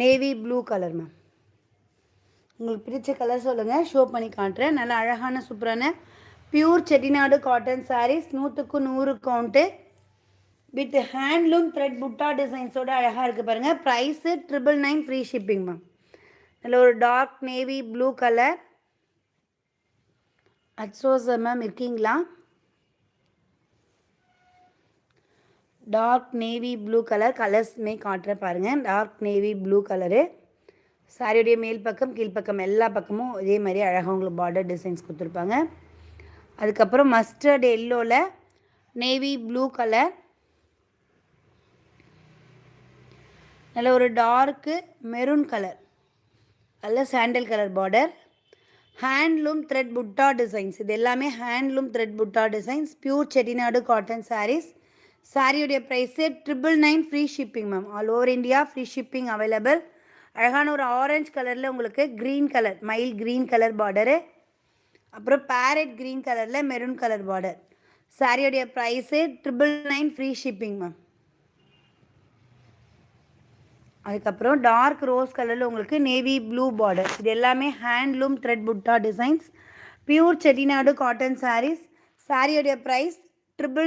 Navy blue colour ma'am. உங்களுக்கு பிடிச்ச colour சொல்லுங்கள், ஷோ பண்ணி காட்டுறேன். நல்லா அழகான சூப்பரான பியூர் செட்டிநாடு காட்டன் சாரீஸ், 100க்கு 100 கவுண்ட்டு வித் ஹேண்ட்லூம் த்ரெட் புட்டா டிசைன்ஸோடு அழகாக இருக்குது பாருங்கள். Price 999 free shipping ma'am. நல்ல ஒரு டார்க் நேவி ப்ளூ கலர். அட்சோஸ் மேம் இருக்கீங்களா? டார்க் நேவி ப்ளூ கலர் கலர்ஸுமே காட்டுறேன் பாருங்கள். Dark navy blue colour. சாரியுடைய மேல் பக்கம் கீழ்ப்பக்கம் எல்லா பக்கமும் இதே மாதிரி அழகாக உங்களுக்கு பார்டர் டிசைன்ஸ் கொடுத்துருப்பாங்க. அதுக்கப்புறம் மஸ்டர்ட் எல்லோவில் நேவி ப்ளூ கலர். நல்ல ஒரு டார்க்கு மெரூன் கலர், நல்ல sandal colour border. Handloom thread butta designs, இது எல்லாமே handloom thread butta designs. Pure Chettinad cotton saris. சாரியுடைய price 999 free shipping ma'am. All over India free shipping available. அழகான ஒரு ஆரஞ்சு கலரில் உங்களுக்கு green colour, mild green colour border. அப்புறம் parrot green கலரில் மெரூன் கலர் பார்டர். சாரியுடைய ப்ரைஸு 999 ஃப்ரீ ஷிப்பிங் மேம். அதுக்கப்புறம் dark rose கலரில் உங்களுக்கு நேவி ப்ளூ பார்டர். இது எல்லாமே handloom thread butta designs. Pure Chettinad cotton saris. சாரியோடைய ப்ரைஸ் 999